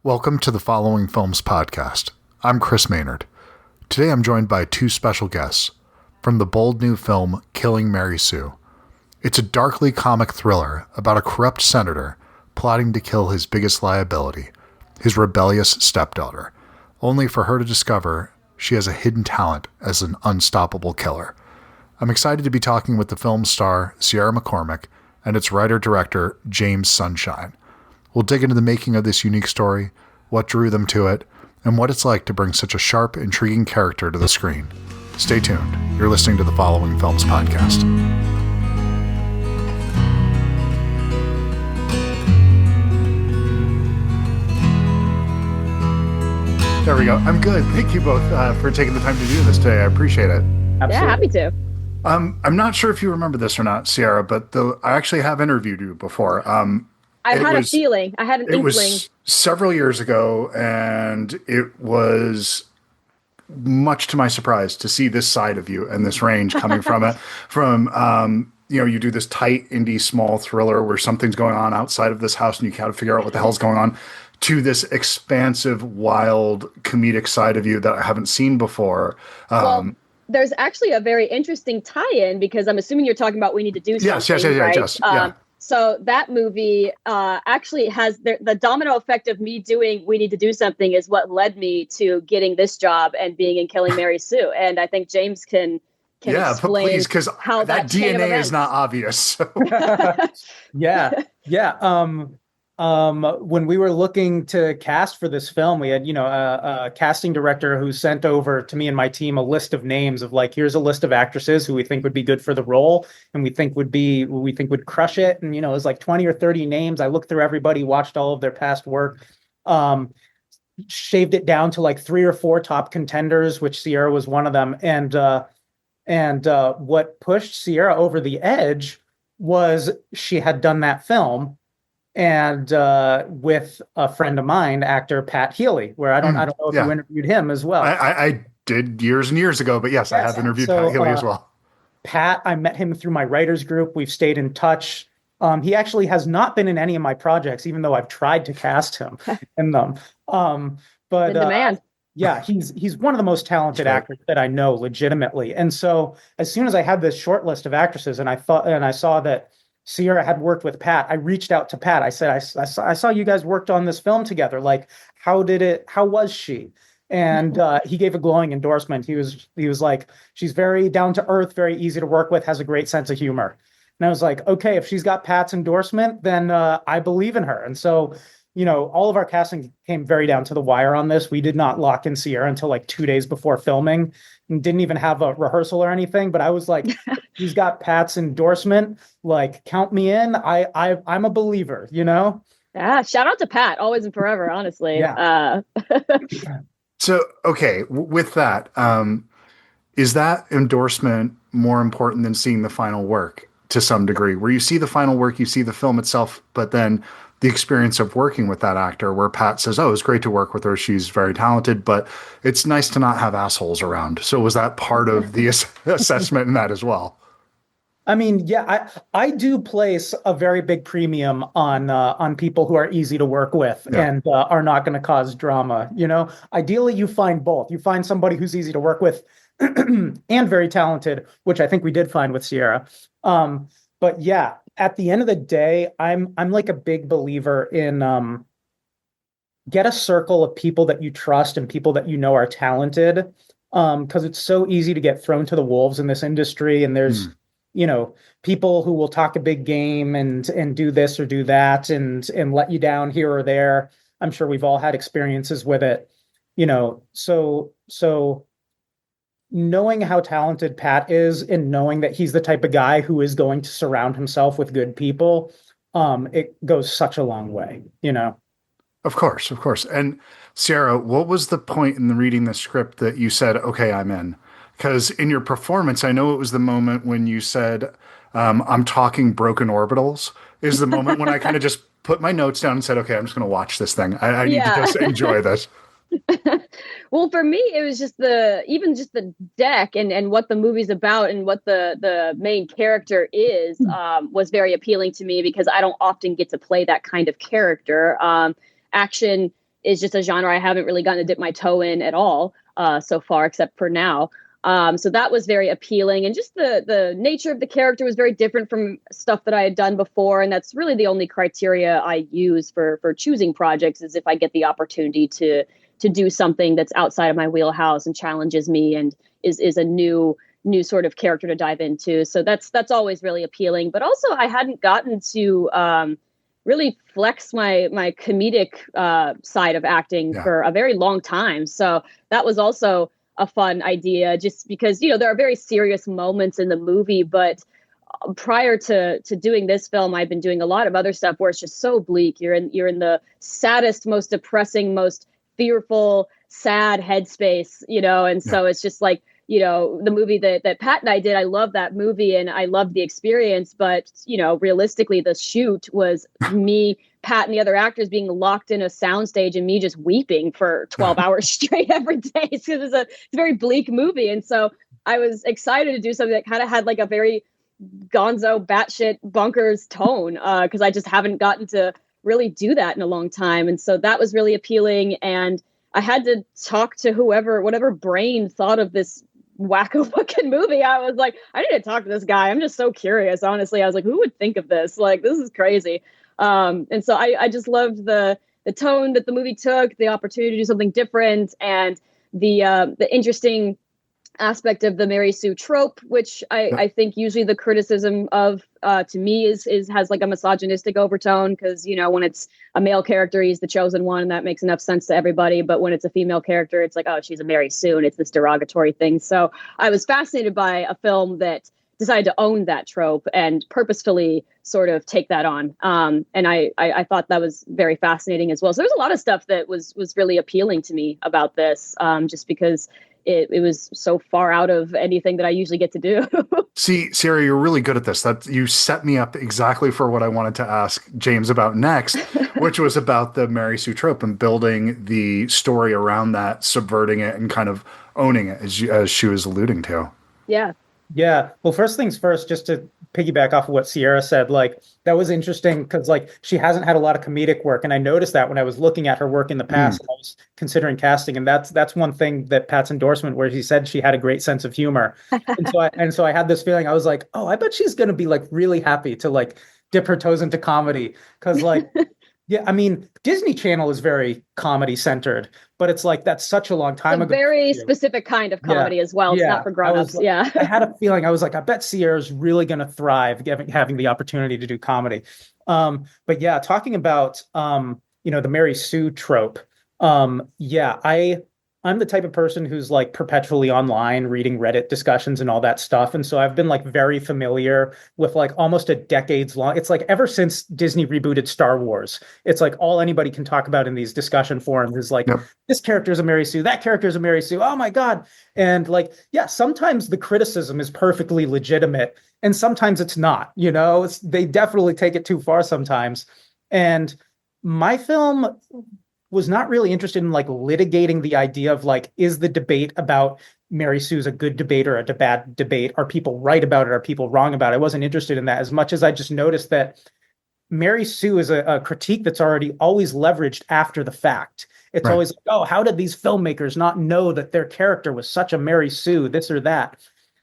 Welcome to the Following Films podcast. I'm Chris Maynard. Today I'm joined by two special guests from the bold new film Killing Mary Sue. It's a darkly comic thriller about a corrupt senator plotting to kill his biggest liability, his rebellious stepdaughter, only for her to discover she has a hidden talent as an unstoppable killer. I'm excited to be talking with the film's star, Sierra McCormick, and its writer-director, James Sunshine. We'll dig into the making of this unique story, what drew them to it, and what it's like to bring such a sharp, intriguing character to the screen. Stay tuned. You're listening to the Following Films podcast. There we go. I'm good. Thank you both for taking the time to do this today. I appreciate it. Absolutely. Yeah, happy to. I'm not sure if you remember this or not, Sierra, but I actually have interviewed you before. I had a feeling. I had an inkling. It was several years ago, and it was much to my surprise to see this side of you and this range coming from it. You do this tight indie small thriller where something's going on outside of this house and you gotta figure out what the hell's going on, to this expansive, wild, comedic side of you that I haven't seen before. There's actually a very interesting tie-in because I'm assuming you're talking about We Need to Do Something, right? Yes. Yeah. So that movie actually has the domino effect of me doing We Need to Do Something is what led me to getting this job and being in Killing Mary Sue. And I think James can explain please, because how that DNA is not obvious. So. Yeah. When we were looking to cast for this film, we had, a casting director who sent over to me and my team a list of names of here's a list of actresses who we think would be good for the role and we think would crush it. And, it was 20 or 30 names. I looked through everybody, watched all of their past work, shaved it down to 3 or 4 top contenders, which Sierra was one of them. And what pushed Sierra over the edge was she had done that film. And with a friend of mine, actor Pat Healy, where I don't know if you interviewed him as well. I did years and years ago, but yes, I have interviewed Pat Healy as well. Pat, I met him through my writers group. We've stayed in touch. He actually has not been in any of my projects, even though I've tried to cast him in them. But in demand. Yeah, he's one of the most talented actors that I know legitimately. And so as soon as I had this short list of actresses and I saw that Sierra had worked with Pat, I reached out to Pat. I said, I saw you guys worked on this film together. How was she? And he gave a glowing endorsement. He was like, she's very down to earth, very easy to work with, has a great sense of humor. And I was like, okay, if she's got Pat's endorsement, then I believe in her. And so, all of our casting came very down to the wire on this. We did not lock in Sierra until 2 days before filming and didn't even have a rehearsal or anything. But I was like, he's got Pat's endorsement. Count me in. I'm a believer, Yeah. Shout out to Pat, always and forever, honestly. Yeah. So, okay. With that, is that endorsement more important than seeing the final work to some degree? Where you see the final work, you see the film itself, but then the experience of working with that actor where Pat says, oh, it's great to work with her. She's very talented, but it's nice to not have assholes around. So was that part of the assessment in that as well? I mean, yeah, I do place a very big premium on people who are easy to work with and are not going to cause drama. Ideally you find both. You find somebody who's easy to work with and very talented, which I think we did find with Sierra. But yeah, at the end of the day, I'm a big believer in get a circle of people that you trust and people that are talented, because it's so easy to get thrown to the wolves in this industry. And there's people who will talk a big game and do this or do that and let you down here or there. I'm sure we've all had experiences with it, so knowing how talented Pat is and knowing that he's the type of guy who is going to surround himself with good people, it goes such a long way, Of course. And Sierra, what was the point in reading the script that you said, okay, I'm in? Because in your performance, I know it was the moment when you said, I'm talking broken orbitals, is the moment when I kind of just put my notes down and said, okay, I'm just going to watch this thing. I need to just enjoy this. Well, for me, it was just the deck and what the movie's about and what the main character is was very appealing to me because I don't often get to play that kind of character. Action is just a genre I haven't really gotten to dip my toe in at all so far, except for now. So that was very appealing, and just the nature of the character was very different from stuff that I had done before. And that's really the only criteria I use for choosing projects, is if I get the opportunity to do something that's outside of my wheelhouse and challenges me and is a new sort of character to dive into. So that's always really appealing. But also I hadn't gotten to really flex my comedic side of acting for a very long time. So that was also a fun idea, just because, there are very serious moments in the movie, but prior to doing this film, I've been doing a lot of other stuff where it's just so bleak. You're in the saddest, most depressing, most fearful, sad headspace, and so it's just like, the movie that Pat and I did, I love that movie and I loved the experience, but realistically the shoot was me, Pat, and the other actors being locked in a soundstage and me just weeping for 12 hours straight every day. So it's a very bleak movie. And so I was excited to do something that kind of had like a very gonzo, batshit, bonkers tone, because I just haven't gotten to really do that in a long time. And so that was really appealing. And I had to talk to whatever brain thought of this wacko fucking movie. I was like, I need to talk to this guy. I'm just so curious. Honestly, I was like, who would think of this? Like, this is crazy. And so I just loved the tone that the movie took, the opportunity to do something different, and the interesting aspect of the Mary Sue trope, which I think usually the criticism of to me has like a misogynistic overtone, because when it's a male character, he's the chosen one, and that makes enough sense to everybody. But when it's a female character, it's like, oh, she's a Mary Sue, and it's this derogatory thing. So I was fascinated by a film that decided to own that trope and purposefully sort of take that on. And I thought that was very fascinating as well. So there's a lot of stuff that was really appealing to me about this, just because it was so far out of anything that I usually get to do. See, Sierra, you're really good at this. That you set me up exactly for what I wanted to ask James about next, which was about the Mary Sue trope and building the story around that, subverting it, and kind of owning it, as she was alluding to. Yeah. Yeah. Well, first things first, just to piggyback off of what Sierra said, like, that was interesting because, like, she hasn't had a lot of comedic work. And I noticed that when I was looking at her work in the past, and I was considering casting. And that's one thing that Pat's endorsement, where he said she had a great sense of humor. And so I had this feeling, I was like, oh, I bet she's going to be like really happy to like dip her toes into comedy. Because like, yeah, I mean, Disney Channel is very comedy centered, but it's like, that's such a long time ago. Very specific kind of comedy as well. It's not for grown-ups. I had a feeling, I was like, I bet Sierra's really going to thrive having the opportunity to do comedy. But yeah, talking about, the Mary Sue trope. I'm the type of person who's like perpetually online reading Reddit discussions and all that stuff. And so I've been like very familiar with like almost a decades long. It's like ever since Disney rebooted Star Wars, it's like all anybody can talk about in these discussion forums is like, this character is a Mary Sue, that character is a Mary Sue. Oh my God. And like, yeah, sometimes the criticism is perfectly legitimate and sometimes it's not, they definitely take it too far sometimes. And my film was not really interested in like litigating the idea of like, is the debate about Mary Sue's a good debate or a bad debate? Are people right about it? Are people wrong about it? I wasn't interested in that as much as I just noticed that Mary Sue is a critique that's always leveraged after the fact. It's always like, oh, how did these filmmakers not know that their character was such a Mary Sue, this or that?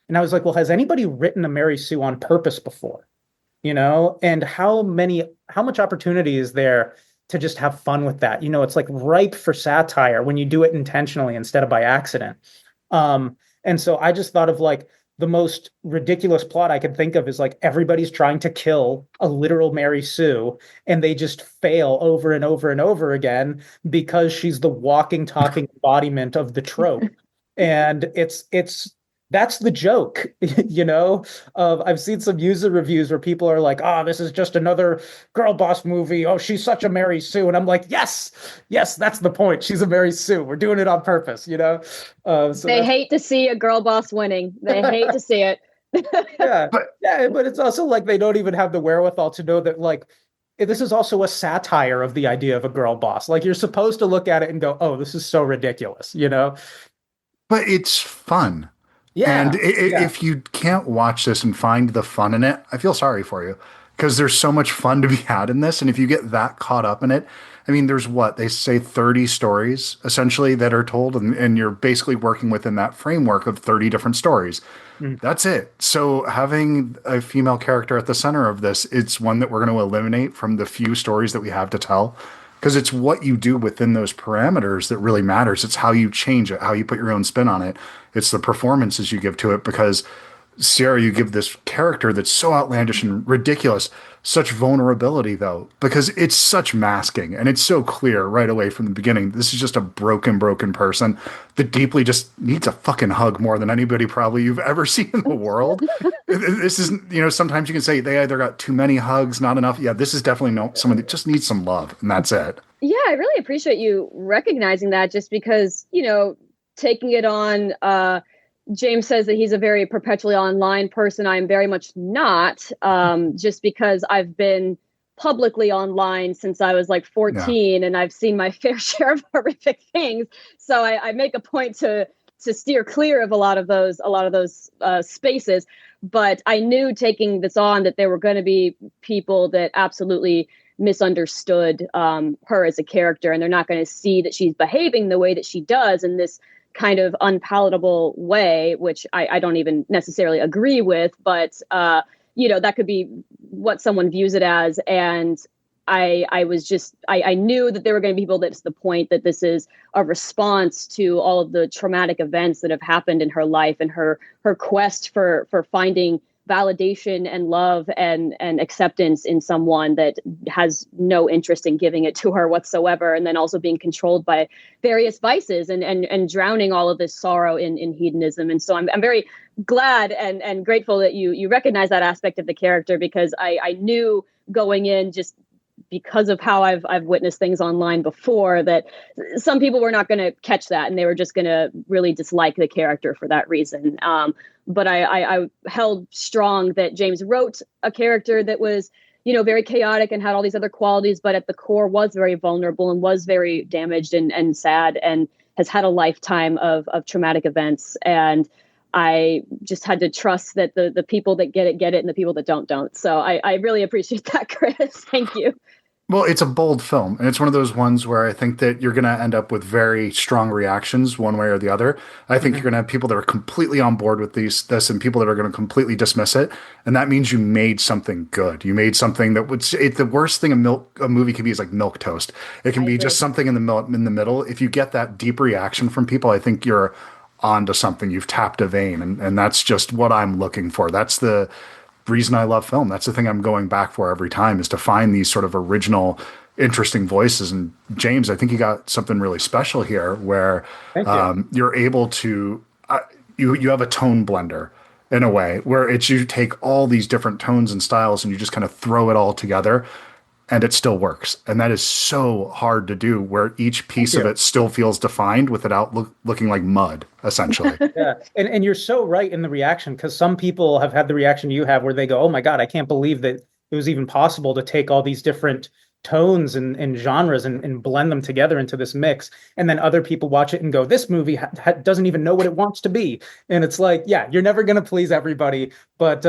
And I was like, well, has anybody written a Mary Sue on purpose before? And how much opportunity is there to just have fun with that? It's like ripe for satire when you do it intentionally instead of by accident. And so I just thought of like the most ridiculous plot I could think of is like everybody's trying to kill a literal Mary Sue and they just fail over and over and over again because she's the walking, talking embodiment of the trope. And that's the joke, I've seen some user reviews where people are like, oh, this is just another girl boss movie. Oh, she's such a Mary Sue. And I'm like, yes, that's the point. She's a Mary Sue. We're doing it on purpose, So they hate to see a girl boss winning. They hate to see it. But it's also like they don't even have the wherewithal to know that like, this is also a satire of the idea of a girl boss. Like you're supposed to look at it and go, oh, this is so ridiculous, But it's fun. Yeah. And if you can't watch this and find the fun in it, I feel sorry for you because there's so much fun to be had in this. And if you get that caught up in it I mean, there's what they say 30 stories essentially that are told, and you're basically working within that framework of 30 different stories. Mm. That's it. So having a female character at the center of this, it's one that we're going to eliminate from the few stories that we have to tell. Because it's what you do within those parameters that really matters. It's how you change it, how you put your own spin on it. It's the performances you give to it. Because Sierra, you give this character that's so outlandish and ridiculous such vulnerability, though, because it's such masking and it's so clear right away from the beginning. This is just a broken person that deeply just needs a fucking hug more than anybody probably you've ever seen in the world. This is, sometimes you can say they either got too many hugs, not enough. Yeah, this is definitely someone that just needs some love, and that's it. Yeah, I really appreciate you recognizing that, just because, taking it on, James says that he's a very perpetually online person. I'm very much not, just because I've been publicly online since I was like 14, and I've seen my fair share of horrific things. So I make a point to steer clear of a lot of those spaces. But I knew taking this on that there were going to be people that absolutely misunderstood her as a character, and they're not going to see that she's behaving the way that she does in this kind of unpalatable way, which I don't even necessarily agree with, but that could be what someone views it as. And I knew that there were going to be people that's the point that this is a response to all of the traumatic events that have happened in her life, and her quest for finding validation and love and acceptance in someone that has no interest in giving it to her whatsoever, and then also being controlled by various vices and drowning all of this sorrow in hedonism. And so I'm very glad and grateful that you recognize that aspect of the character, because I knew going in, just because of how I've witnessed things online before, that some people were not going to catch that, and they were just going to really dislike the character for that reason. But I held strong that James wrote a character that was, very chaotic and had all these other qualities, but at the core was very vulnerable and was very damaged and sad, and has had a lifetime of traumatic events. And I just had to trust that the people that get it, and the people that don't. So I really appreciate that, Chris. Thank you. Well, it's a bold film, and it's one of those ones where I think that you're going to end up with very strong reactions one way or the other. I think you're going to have people that are completely on board with this, and people that are going to completely dismiss it. And that means you made something good. You made something that the worst thing a movie can be is like milk toast. It can be just something in the middle. If you get that deep reaction from people, I think you're onto something. You've tapped a vein, and that's just what I'm looking for. That's the reason I love film. That's the thing I'm going back for every time, is to find these sort of original, interesting voices. And James, I think you got something really special here, where you're able to you have a tone blender in a way where you take all these different tones and styles and you just kind of throw it all together, and it still works. And that is so hard to do, where each piece of it still feels defined without looking like mud, essentially. Yeah. And you're so right in the reaction, because some people have had the reaction you have, where they go, oh my God, I can't believe that it was even possible to take all these different tones and genres and blend them together into this mix. And then other people watch it and go, this movie doesn't even know what it wants to be. And it's like, yeah, you're never going to please everybody, but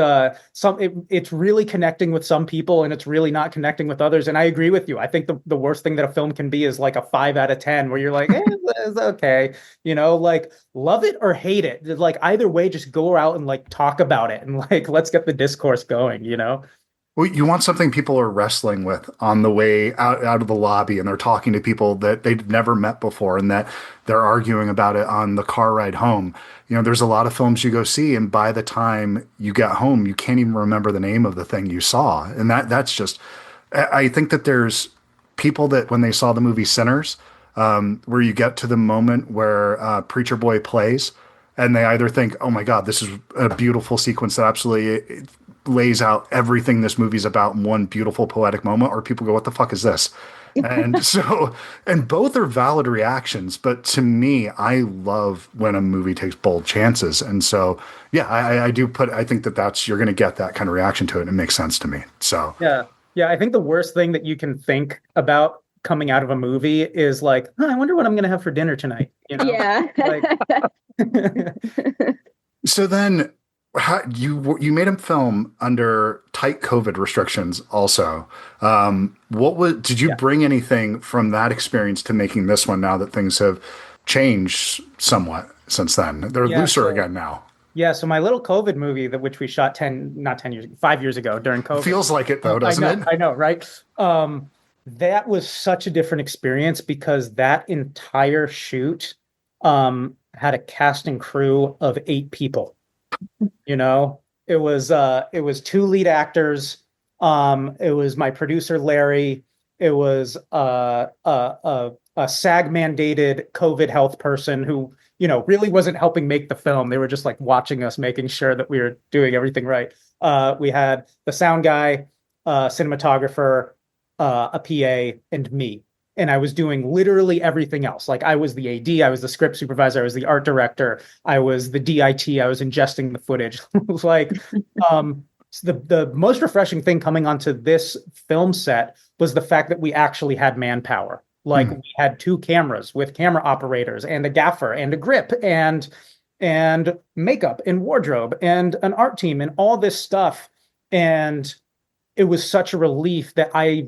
it's really connecting with some people, and it's really not connecting with others. And I agree with you. I think the worst thing that a film can be is like a 5 out of 10, where you're like, it's okay, like love it or hate it. Like either way, just go out and like talk about it, and like let's get the discourse going. Well, you want something people are wrestling with on the way out of the lobby, and they're talking to people that they've never met before, and that they're arguing about it on the car ride home. There's a lot of films you go see, and by the time you get home, you can't even remember the name of the thing you saw. And that's just, I think that there's people that when they saw the movie Sinners, where you get to the moment where Preacher Boy plays, and they either think, oh my God, this is a beautiful sequence that absolutely lays out everything this movie's about in one beautiful poetic moment, or people go, what the fuck is this? And so, and both are valid reactions, but to me, I love when a movie takes bold chances. And so, yeah, I think that's, you're going to get that kind of reaction to it. And it makes sense to me. So, yeah. I think the worst thing that you can think about coming out of a movie is like, I wonder what I'm going to have for dinner tonight. Yeah. So then, You made him film under tight COVID restrictions also. Did you Yeah. bring anything from that experience to making this one now that things have changed somewhat since then? They're Yeah. looser again now. Yeah, so my little COVID movie that which we shot 10, not 10 years, 5 years ago during It COVID. feels like it though, doesn't it? I know, right? That was such a different experience because that entire shoot had a cast and crew of 8 people. You know, it was 2 lead actors. It was my producer Larry. It was a SAG mandated COVID health person who, really wasn't helping make the film. They were just like watching us, making sure that we were doing everything right. We had the sound guy, cinematographer, a PA, and me. And I was doing literally everything else. Like I was the AD, I was the script supervisor, I was the art director, I was the DIT, I was ingesting the footage. Like the most refreshing thing coming onto this film set was the fact that we actually had manpower. Like we had 2 cameras with camera operators and a gaffer and a grip and makeup and wardrobe and an art team and all this stuff. And it was such a relief that I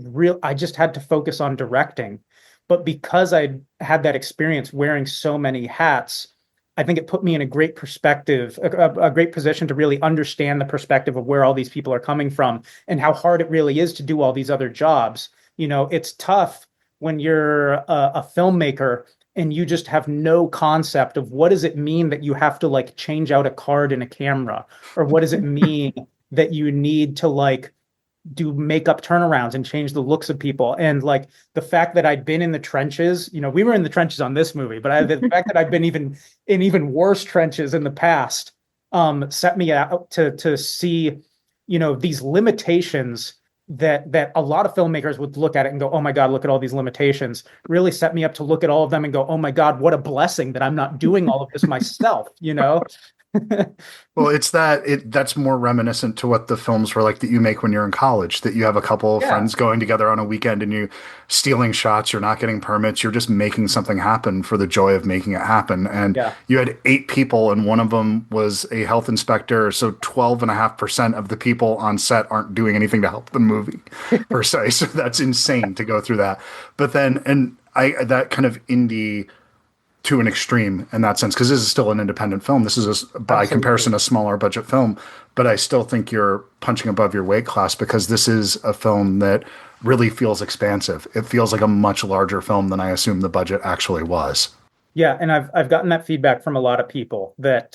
just had to focus on directing. But because I had that experience wearing so many hats, I think it put me in a great perspective, a great position to really understand the perspective of where all these people are coming from and how hard it really is to do all these other jobs. It's tough when you're a filmmaker and you just have no concept of what does it mean that you have to like change out a card in a camera, or what does it mean that you need to like do makeup turnarounds and change the looks of people. And like the fact that I'd been in the trenches, we were in the trenches on this movie, but the fact that I'd been even worse trenches in the past, set me out to see, these limitations that a lot of filmmakers would look at it and go, oh my God, look at all these limitations. Really set me up to look at all of them and go, oh my God, what a blessing that I'm not doing all of this myself, Well, that's more reminiscent to what the films were like that you make when you're in college, that you have a couple of friends going together on a weekend and you stealing shots, you're not getting permits, you're just making something happen for the joy of making it happen. And you had 8 people and one of them was a health inspector. So 12.5% of the people on set aren't doing anything to help the movie per se. So that's insane to go through that. But then, that kind of indie to an extreme in that sense, because this is still an independent film. This is, by comparison, a smaller budget film. But I still think you're punching above your weight class because this is a film that really feels expansive. It feels like a much larger film than I assume the budget actually was. Yeah, and I've gotten that feedback from a lot of people that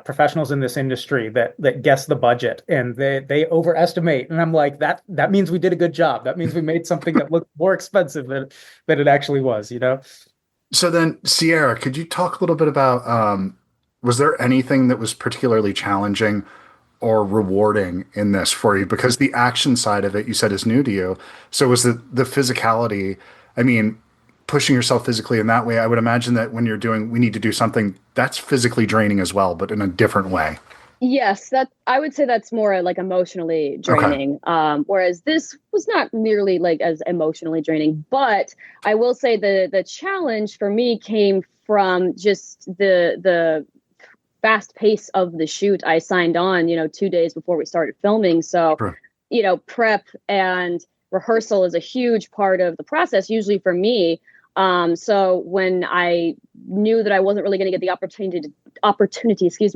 professionals in this industry that guess the budget and they overestimate. And I'm like, that means we did a good job. That means we made something that looked more expensive than it actually was, So then, Sierra, could you talk a little bit about, was there anything that was particularly challenging or rewarding in this for you? Because the action side of it, you said, is new to you. So was the physicality, pushing yourself physically in that way? I would imagine that when you're doing, we need to do something, that's physically draining as well, but in a different way. Yes, I would say that's more like emotionally draining. Okay. Whereas this was not nearly like as emotionally draining. But I will say the challenge for me came from just the fast pace of the shoot. I signed on, 2 days before we started filming. So, sure. Prep and rehearsal is a huge part of the process, usually for me. So when I knew that I wasn't really going to get the opportunity,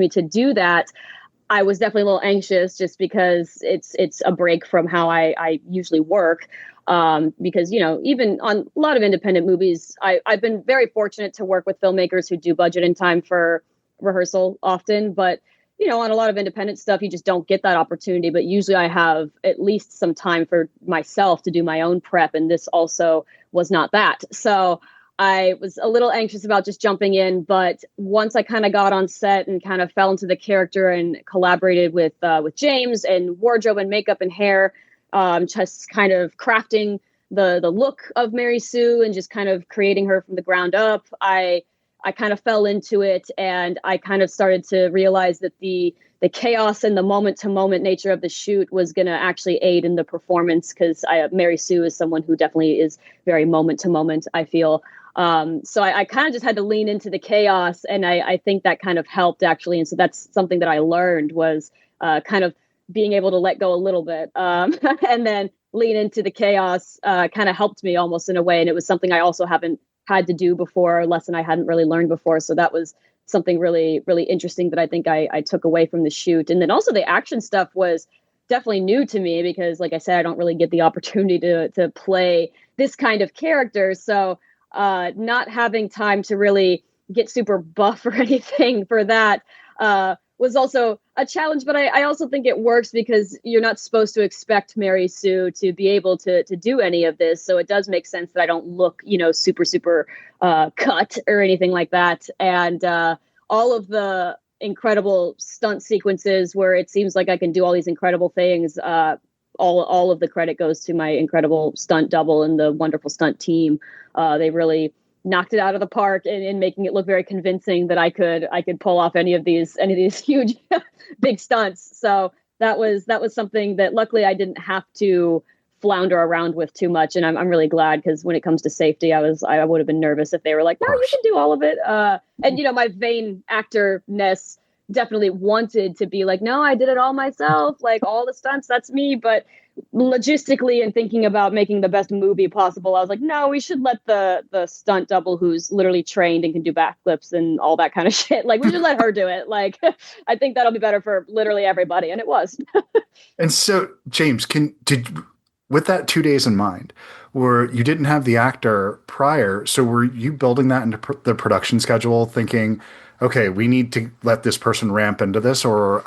to do that, I was definitely a little anxious just because it's a break from how I usually work. Because, even on a lot of independent movies, I've been very fortunate to work with filmmakers who do budget in time for rehearsal often. But, on a lot of independent stuff, you just don't get that opportunity. But usually I have at least some time for myself to do my own prep. And this also was not that. So I was a little anxious about just jumping in, but once I kind of got on set and kind of fell into the character and collaborated with James and wardrobe and makeup and hair, just kind of crafting the look of Mary Sue and just kind of creating her from the ground up, I I kind of fell into it, and I kind of started to realize that the chaos and the moment to moment nature of the shoot was going to actually aid in the performance, because Mary Sue is someone who definitely is very moment to moment, I feel. So I kind of just had to lean into the chaos, and I think that kind of helped, actually. And so that's something that I learned, was kind of being able to let go a little bit, and then lean into the chaos, kind of helped me almost in a way. And it was something I also haven't had to do before, a lesson I hadn't really learned before. So that was something really, really interesting that I think I took away from the shoot. And then also the action stuff was definitely new to me, because like I said, I don't really get the opportunity to play this kind of character. So not having time to really get super buff or anything for that was also a challenge. But I also think it works, because you're not supposed to expect Mary Sue to be able to do any of this. So it does make sense that I don't look, super, super cut or anything like that. And all of the incredible stunt sequences where it seems like I can do all these incredible things, all of the credit goes to my incredible stunt double and the wonderful stunt team. They really knocked it out of the park in making it look very convincing that I could pull off any of these huge big stunts. So that was something that luckily I didn't have to flounder around with too much. And I'm really glad, because when it comes to safety, I would have been nervous if they were like, no, you can do all of it. And my vain actor-ness definitely wanted to be like, no, I did it all myself, like all the stunts, that's me. But logistically and thinking about making the best movie possible, I was like, no, we should let the stunt double, who's literally trained and can do backflips and all that kind of shit, like we should let her do it. Like I think that'll be better for literally everybody. And it was. And so, James, with that 2 days in mind, where you didn't have the actor prior, so were you building that into the production schedule, thinking, okay, we need to let this person ramp into this? Or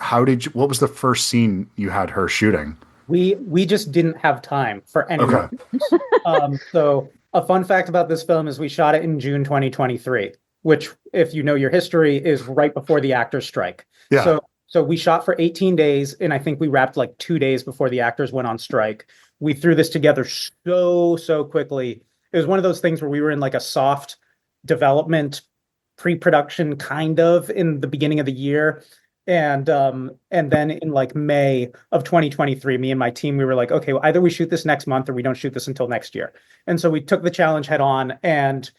what was the first scene you had her shooting? We just didn't have time for anyone. Okay. So a fun fact about this film is we shot it in June 2023, which, if you know your history, is right before the actors' strike. Yeah. So we shot for 18 days, and I think we wrapped like 2 days before the actors went on strike. We threw this together so quickly. It was one of those things where we were in like a soft development pre-production kind of in the beginning of the year. And then in like May of 2023, me and my team, we were like, okay, well, either we shoot this next month or we don't shoot this until next year. And so we took the challenge head on, and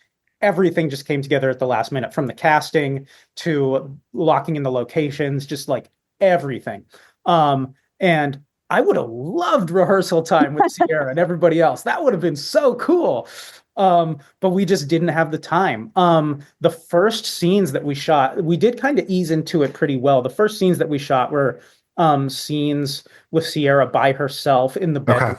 everything just came together at the last minute, from the casting to locking in the locations, just like everything. And I would have loved rehearsal time with Sierra and everybody else. That would have been so cool. But we just didn't have the time. The first scenes that we shot, we did kind of ease into it pretty well. The first scenes that we shot were scenes with Sierra by herself in the bedroom.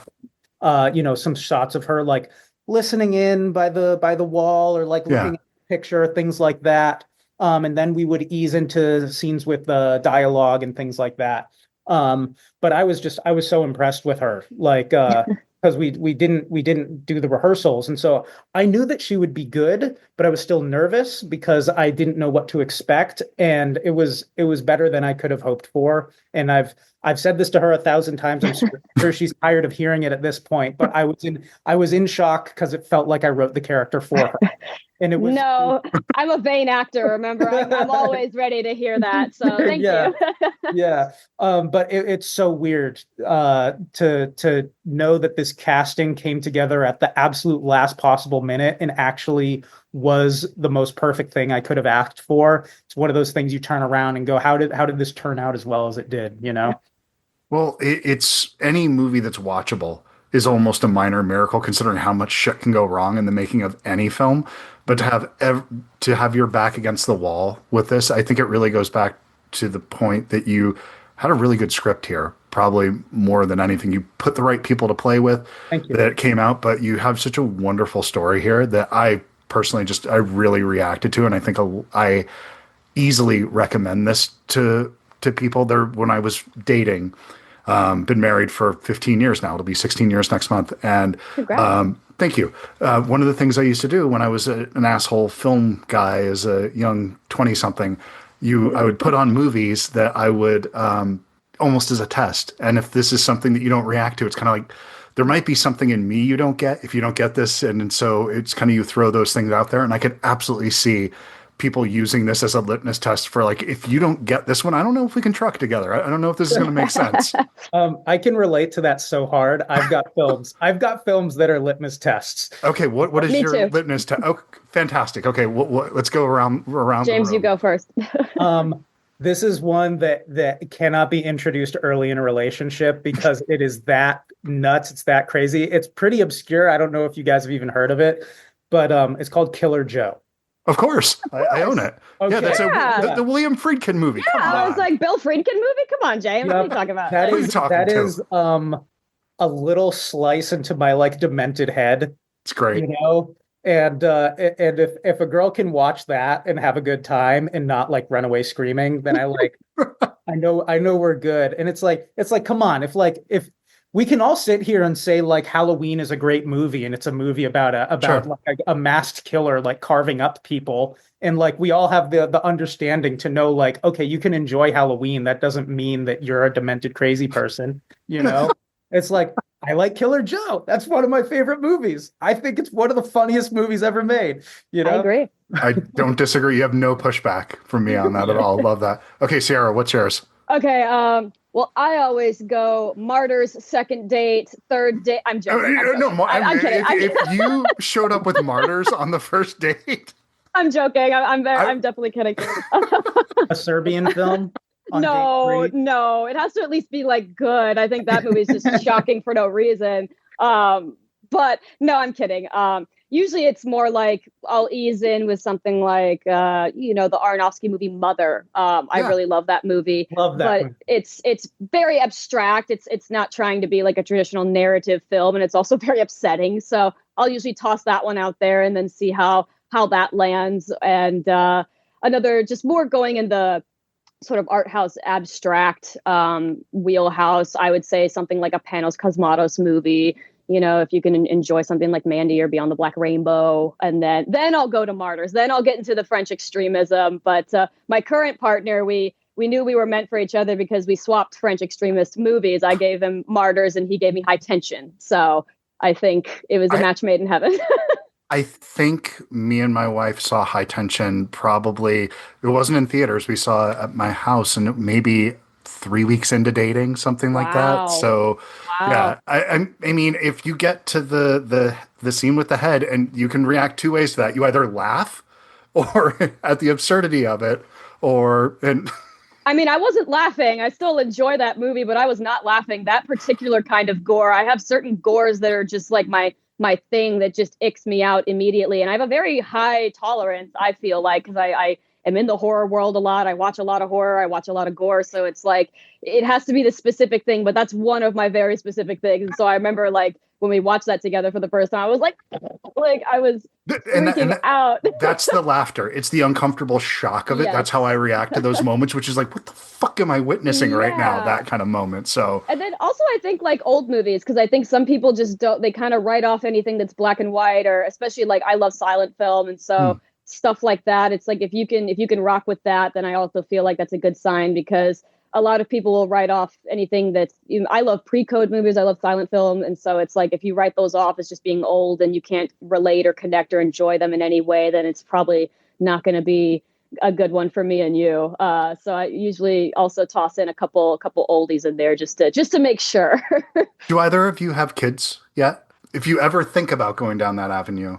Okay. Some shots of her like listening in by the wall, or like looking at the picture, things like that. And then we would ease into scenes with dialogue and things like that. But I was so impressed with her, like, because we didn't do the rehearsals. And so I knew that she would be good, but I was still nervous because I didn't know what to expect. And it was better than I could have hoped for. And I've said this to her 1,000 times. I'm sure she's tired of hearing it at this point, but I was in shock, because it felt like I wrote the character for her. And it was I'm a vain actor. Remember, I'm always ready to hear that. So thank you. Yeah. But it's so weird to know that this casting came together at the absolute last possible minute and actually was the most perfect thing I could have asked for. It's one of those things you turn around and go, how did this turn out as well as it did? Well, it's any movie that's watchable is almost a minor miracle, considering how much shit can go wrong in the making of any film. But to have your back against the wall with this, I think it really goes back to the point that you had a really good script here, probably more than anything. You put the right people to play with. Thank you. That came out, but you have such a wonderful story here that I personally I really reacted to, and I think I easily recommend this to people. When I was dating, been married for 15 years now. It'll be 16 years next month. And thank you. One of the things I used to do when I was an asshole film guy as a young 20-something, I would put on movies that I would almost as a test. And if this is something that you don't react to, it's kind of like, there might be something in me you don't get if you don't get this. And so it's kind of, you throw those things out there. And I could absolutely see people using this as a litmus test for like, if you don't get this one, I don't know if we can truck together. I don't know if this is going to make sense. I can relate to that so hard. I've got films. I've got films that are litmus tests. Okay, what is Me your too. litmus test? Oh, fantastic. Okay, let's go around James, the you room. go first. This is one that cannot be introduced early in a relationship because it is that nuts. It's that crazy. It's pretty obscure. I don't know if you guys have even heard of it, but it's called Killer Joe. Of course. I own it. Okay. Yeah, that's Yeah. the William Friedkin movie. Yeah, Come on. I was like, Bill Friedkin movie? Come on, James. What are you talking about? That What are you talking that to? is a little slice into my like demented head, It's great. you know? And if a girl can watch that and have a good time and not like run away screaming, then I know we're good. And it's like come on, if we can all sit here and say like Halloween is a great movie and it's a movie about Sure. like a masked killer like carving up people, and like we all have the understanding to know like, okay, you can enjoy Halloween, that doesn't mean that you're a demented crazy person, you know. It's like, I like Killer Joe. That's one of my favorite movies. I think it's one of the funniest movies ever made, you know. I agree. I don't disagree. You have no pushback from me on that at all. Love that. Okay, Sierra, what's yours? Okay, well, I always go Martyrs, second date, third date. I'm joking. I'm kidding. If you showed up with Martyrs on the first date, I'm joking. I'm definitely kidding. A Serbian film. On date 3. No, it has to at least be like good. I think that movie's just shocking for no reason. But no, I'm kidding. Usually it's more like I'll ease in with something like, the Aronofsky movie Mother. I really love that movie. Love that. But it's very abstract. It's not trying to be like a traditional narrative film, and it's also very upsetting. So I'll usually toss that one out there and then see how that lands. And another, just more going in the sort of art house abstract wheelhouse, I would say something like a Panos Cosmatos movie. You know, if you can enjoy something like Mandy or Beyond the Black Rainbow, and then I'll go to Martyrs. Then I'll get into the French extremism. But my current partner, we knew we were meant for each other because we swapped French extremist movies. I gave him Martyrs and he gave me High Tension. So I think it was a match made in heaven. I think me and my wife saw High Tension probably, it wasn't in theaters. We saw it at my house, and maybe 3 weeks into dating, something like that. So yeah, I mean, if you get to the scene with the head and you can react two ways to that, you either laugh or at the absurdity of it, I mean, I wasn't laughing. I still enjoy that movie, but I was not laughing. That particular kind of gore, I have certain gores that are just like my thing that just icks me out immediately. And I have a very high tolerance, I feel like, because I am in the horror world a lot. I watch a lot of horror. I watch a lot of gore. So it's like, it has to be the specific thing, but that's one of my very specific things. And so I remember like when we watched that together for the first time, I was like I was freaking out. That's the laughter. It's the uncomfortable shock of it. Yes. That's how I react to those moments, which is like, what the fuck am I witnessing right now? That kind of moment. So, and then also I think like old movies, because I think some people just don't, they kind of write off anything that's black and white, or especially like I love silent film. And so stuff like that, it's like, if you can rock with that, then I also feel like that's a good sign, because a lot of people will write off anything that's, I love pre-code movies. I love silent film. And so it's like, if you write those off as just being old and you can't relate or connect or enjoy them in any way, then it's probably not going to be a good one for me and you. So I usually also toss in a couple oldies in there just to make sure. Do either of you have kids yet? If you ever think about going down that avenue,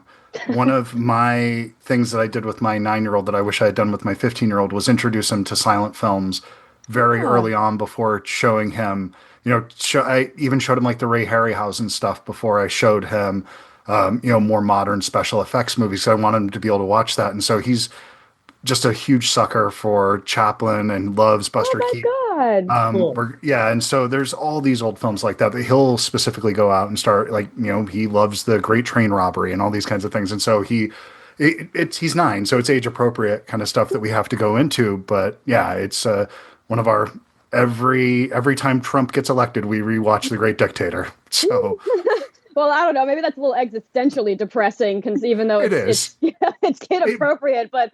one of my things that I did with my 9-year-old that I wish I had done with my 15-year-old was introduce him to silent films very early on, before showing him, I even showed him like the Ray Harryhausen stuff before I showed him, more modern special effects movies. I wanted him to be able to watch that. And so he's just a huge sucker for Chaplin and loves Buster Keaton. Cool. And so there's all these old films like that he'll specifically go out and start, like, he loves The Great Train Robbery and all these kinds of things. And so he's 9, so it's age appropriate kind of stuff that we have to go into. But yeah, it's one of our every time Trump gets elected, we rewatch The Great Dictator. So well, I don't know, maybe that's a little existentially depressing, because even though it's kid appropriate, but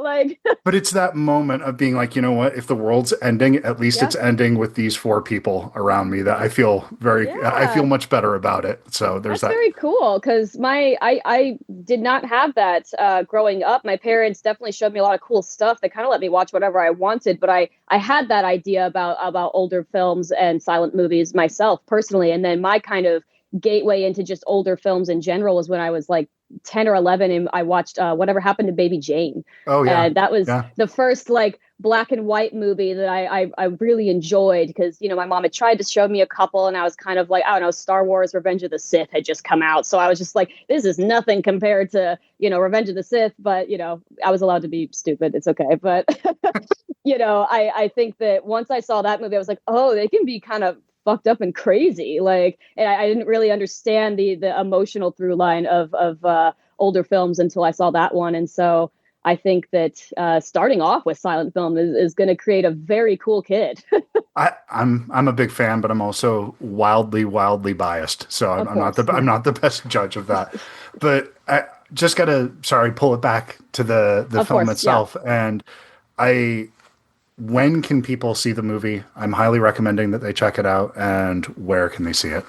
like. But it's that moment of being like, you know what? If the world's ending, at least it's ending with these 4 people around me that I feel I feel much better about it. So there's That's very cool because I did not have that growing up. My parents definitely showed me a lot of cool stuff. They kind of let me watch whatever I wanted, but I had that idea about older films and silent movies myself personally. And then my kind of gateway into just older films in general was when I was like 10 or 11 and I watched Whatever Happened to Baby Jane. Oh yeah. And that was the first like black and white movie that I really enjoyed because, you know, my mom had tried to show me a couple and I was kind of like, I don't know, Star Wars Revenge of the Sith had just come out. So I was just like, this is nothing compared to, you know, Revenge of the Sith. But, you know, I was allowed to be stupid. It's okay. But, you know, I think that once I saw that movie, I was like, oh, they can be kind of fucked up and crazy. Like, and I didn't really understand the emotional through line of older films until I saw that one. And so I think that starting off with silent film is going to create a very cool kid. I'm a big fan, but I'm also wildly biased. So I'm not the best judge of that. But I just gotta pull it back to the film itself. Yeah. And when can people see the movie? I'm highly recommending that they check it out. And where can they see it?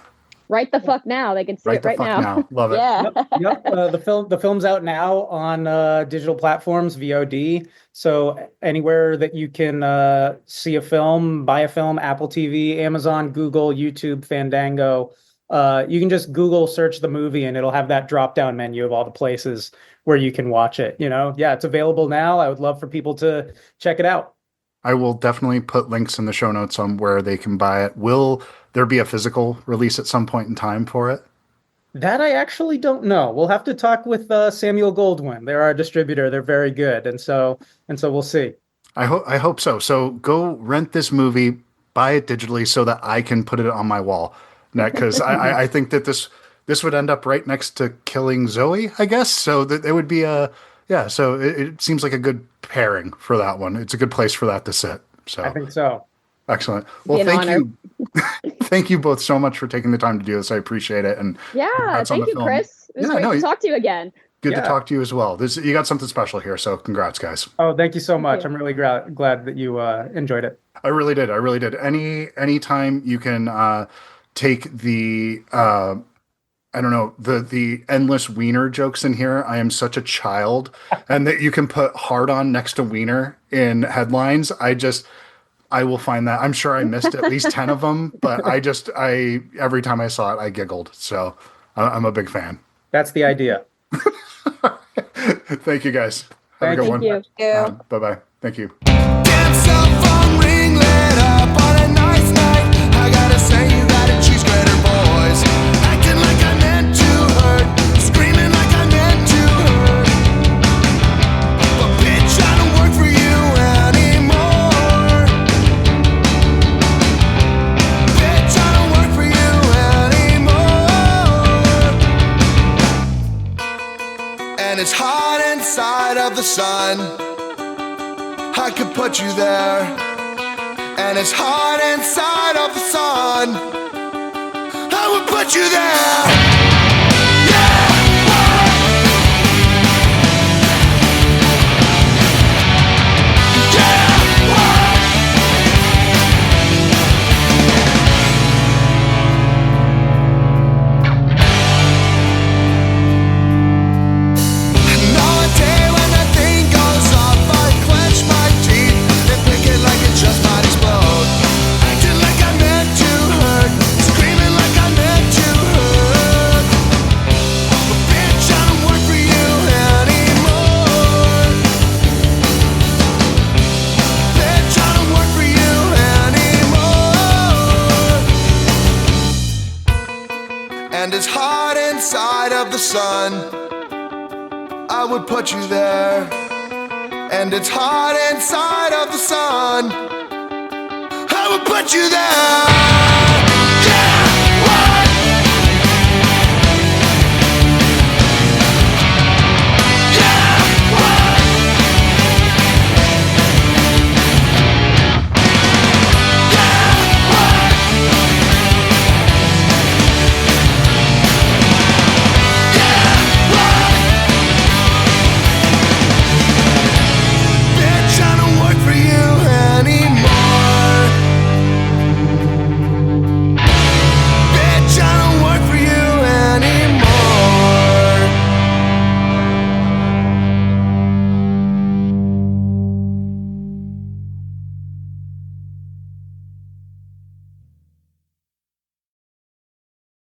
Right the fuck now. They can see it right now. Love it. Yeah. Yep. The film's out now on digital platforms, VOD. So anywhere that you can see a film, buy a film, Apple TV, Amazon, Google, YouTube, Fandango. You can just Google search the movie and it'll have that drop down menu of all the places where you can watch it. You know, yeah, it's available now. I would love for people to check it out. I will definitely put links in the show notes on where they can buy it. Will there be a physical release at some point in time for it? That I actually don't know. We'll have to talk with Samuel Goldwyn. They're our distributor. They're very good. And so we'll see. I hope so. So go rent this movie, buy it digitally so that I can put it on my wall. Because I think that this would end up right next to Killing Zoe, I guess. So that it would be so it seems like a good pairing for that one. It's a good place for that to sit. So I think so. Excellent. Well, thank you. Thank you both so much for taking the time to do this. I appreciate it. And thank you, Chris. It was great to talk to you again. Good to talk to you as well. You got something special here, so congrats, guys. Oh, thank you so much. I'm really glad that you enjoyed it. I really did. Any time you can take the the endless wiener jokes in here. I am such a child, and that you can put hard on next to wiener in headlines. I will find that. I'm sure I missed at least 10 of them, but every time I saw it, I giggled. So I'm a big fan. That's the idea. Thank you, guys. Have a good one. Thank you. Bye-bye. Thank you. It's hot inside of the sun. I could put you there. And it's hot inside of the sun. I would put you there. And it's hot inside of the sun. I would put you there. And it's hot inside of the sun. I would put you there.